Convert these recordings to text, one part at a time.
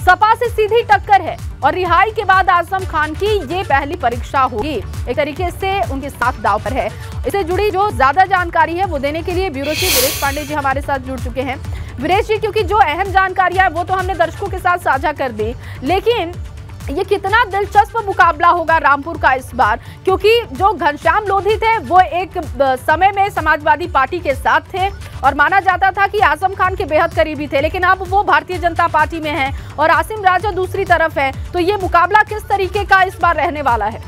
सपा से सीधी टक्कर है और रिहाई के बाद आजम खान की ये पहली परीक्षा होगी। एक तरीके से उनके साथ दांव पर है। इससे जुड़ी जो ज्यादा जानकारी है वो देने के लिए ब्यूरो चीफ वीरेश पांडे जी हमारे साथ जुड़ चुके हैं। वीरेश जी, क्योंकि जो अहम जानकारियां है वो तो हमने दर्शकों के साथ साझा कर दी, लेकिन ये कितना दिलचस्प मुकाबला होगा रामपुर का इस बार, क्योंकि जो घनश्याम लोधी थे वो एक समय में समाजवादी पार्टी के साथ थे और माना जाता था कि आजम खान के बेहद करीबी थे, लेकिन अब वो भारतीय जनता पार्टी में हैं और आसिम राजा दूसरी तरफ है। तो ये मुकाबला किस तरीके का इस बार रहने वाला है?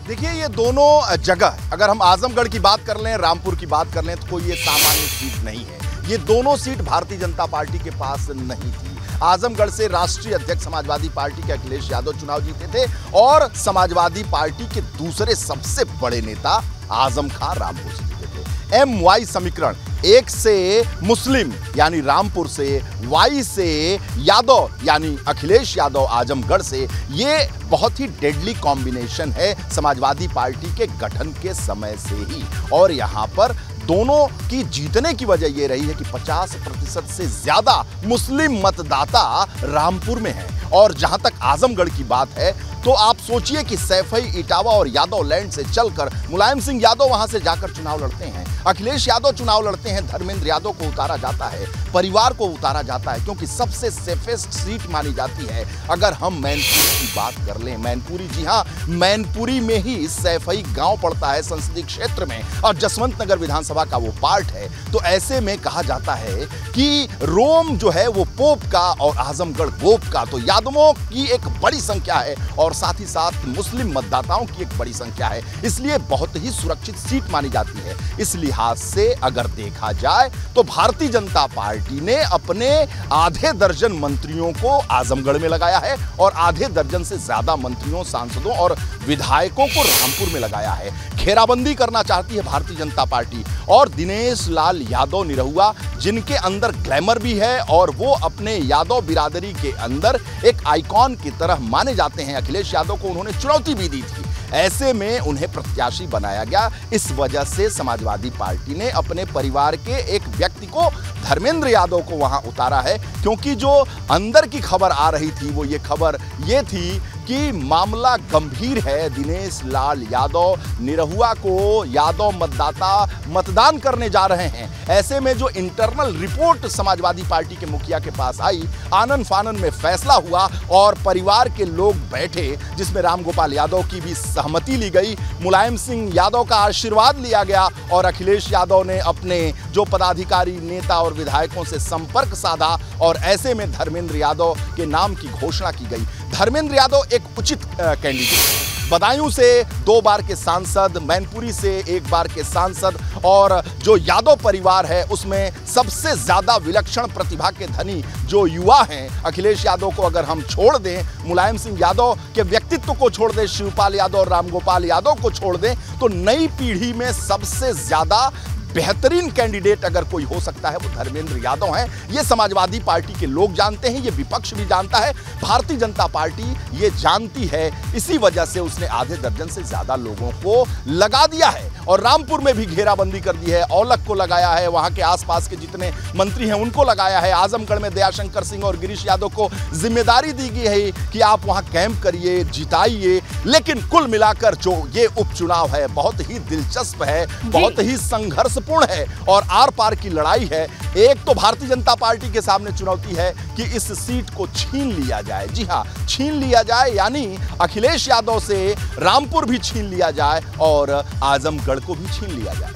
देखिए, ये दोनों जगह, अगर हम आजमगढ़ की बात कर लें, रामपुर की बात कर लें, तो कोई ये सामान्य सीट नहीं है। ये दोनों सीट भारतीय जनता पार्टी के पास नहीं थी। आजमगढ़ से राष्ट्रीय अध्यक्ष समाजवादी पार्टी के अखिलेश यादव चुनाव जीते थे और समाजवादी पार्टी के दूसरे सबसे बड़े नेता आजम खान रामपुर से जीते थे। MY समीकरण, एक से मुस्लिम यानी रामपुर से, Y से यादव यानी अखिलेश यादव आजमगढ़ से, ये बहुत ही डेडली कॉम्बिनेशन है समाजवादी पार्टी के गठन के समय से ही। और यहाँ पर दोनों की जीतने की वजह यह रही है कि 50% से ज्यादा मुस्लिम मतदाता रामपुर में हैं। और जहां तक आजमगढ़ की बात है तो आप सोचिए कि सैफई, इटावा और यादव लैंड से चलकर मुलायम सिंह यादव वहां से जाकर चुनाव लड़ते हैं, अखिलेश यादव चुनाव लड़ते हैं, धर्मेंद्र यादव को उतारा जाता है, परिवार को उतारा जाता है, क्योंकि सबसे सेफेस्ट सीट मानी जाती है। अगर हम मैनपुरी की बात कर लें, मैनपुरी, जी हां, मैनपुरी में ही सैफई गांव पड़ता है संसदीय क्षेत्र में और जसवंत नगर विधानसभा का वो पार्ट है। तो ऐसे में कहा जाता है कि रोम जो है वो पोप का और आजमगढ़ गोप का। तो यादवों की एक बड़ी संख्या है और साथ ही साथ मुस्लिम मतदाताओं की एक बड़ी संख्या है, इसलिए बहुत ही सुरक्षित सीट मानी जाती है। इस लिहाज से अगर देखा जाए तो भारतीय जनता पार्टी ने अपने आधे दर्जन मंत्रियों को आजमगढ़ में लगाया है और आधे दर्जन से ज्यादा मंत्रियों, सांसदों और विधायकों को रामपुर में लगाया है। घेराबंदी करना चाहती है भारतीय जनता पार्टी और दिनेश लाल यादव निरहुआ, जिनके अंदर ग्लैमर भी है और वो अपने यादव बिरादरी के अंदर एक आइकॉन की तरह माने जाते हैं। अखिलेश यादव को उन्होंने चुनौती भी दी थी, ऐसे में उन्हें प्रत्याशी बनाया गया। इस वजह से समाजवादी पार्टी ने अपने परिवार के एक व्यक्ति को, धर्मेंद्र यादव को वहां उतारा है, क्योंकि जो अंदर की खबर आ रही थी वो ये खबर ये थी कि मामला गंभीर है। दिनेश लाल यादव निरहुआ को यादव मतदाता मतदान करने जा रहे हैं। ऐसे में जो इंटरनल रिपोर्ट समाजवादी पार्टी के मुखिया के पास आई, आनन फानन में फैसला हुआ और परिवार के लोग बैठे, जिसमें रामगोपाल यादव की भी सहमति ली गई, मुलायम सिंह यादव का आशीर्वाद लिया गया और अखिलेश यादव ने अपने जो पदाधिकारी, नेता और विधायकों से संपर्क साधा और ऐसे में धर्मेंद्र यादव के नाम की घोषणा की गई। धर्मेंद्र यादव एक उचित कैंडिडेट है। बदायूं से 2 बार के सांसद, मैनपुरी से 1 बार के सांसद और जो यादव परिवार है उसमें सबसे ज्यादा विलक्षण प्रतिभा के धनी जो युवा हैं, अखिलेश यादव को अगर हम छोड़ दें, मुलायम सिंह यादव के व्यक्तित्व को छोड़ दें, शिवपाल यादव और रामगोपाल यादव को छोड़ दें, तो नई पीढ़ी में सबसे ज्यादा बेहतरीन कैंडिडेट अगर कोई हो सकता है वो धर्मेंद्र यादव हैं। ये समाजवादी पार्टी के लोग जानते हैं, ये विपक्ष भी जानता है, भारतीय जनता पार्टी ये जानती है। इसी वजह से उसने आधे दर्जन से ज्यादा लोगों को लगा दिया है और रामपुर में भी घेराबंदी कर दी है। औलख को लगाया है, वहां के आसपास के जितने मंत्री हैं उनको लगाया है। आजमगढ़ में दयाशंकर सिंह और गिरीश यादव को जिम्मेदारी दी गई है कि आप वहां कैंप करिए, जिताइए। लेकिन कुल मिलाकर जो ये उपचुनाव है बहुत ही दिलचस्प है, बहुत ही संघर्ष है और आर पार की लड़ाई है। एक तो भारतीय जनता पार्टी के सामने चुनौती है कि इस सीट को छीन लिया जाए। जी हां, छीन लिया जाए, यानी अखिलेश यादव से रामपुर भी छीन लिया जाए और आजमगढ़ को भी छीन लिया जाए।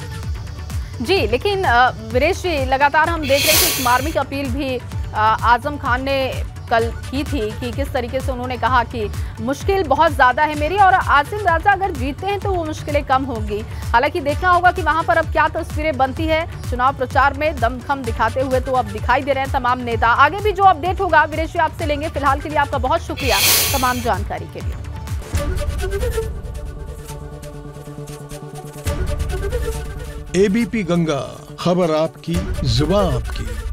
जी, लेकिन वीरेश जी, लगातार हम देख रहे हैं कि एक मार्मिक अपील भी आजम खान ने कल की थी कि किस तरीके से उन्होंने कहा कि मुश्किल बहुत ज़्यादा है मेरी और आसिम राजा अगर जीतते हैं तो वो मुश्किलें कम होंगी। हालांकि देखना होगा कि वहां पर अब क्या तस्वीरें बनती है। चुनाव प्रचार में दमखम दिखाते हुए तो अब दिखाई दे रहे हैं तमाम नेता। आगे भी जो अपडेट होगा वीरेश जी आपसे लेंगे। फिलहाल के लिए आपका बहुत शुक्रिया तमाम जानकारी के लिए। ABP गंगा, खबर आपकी, जुबान आपकी।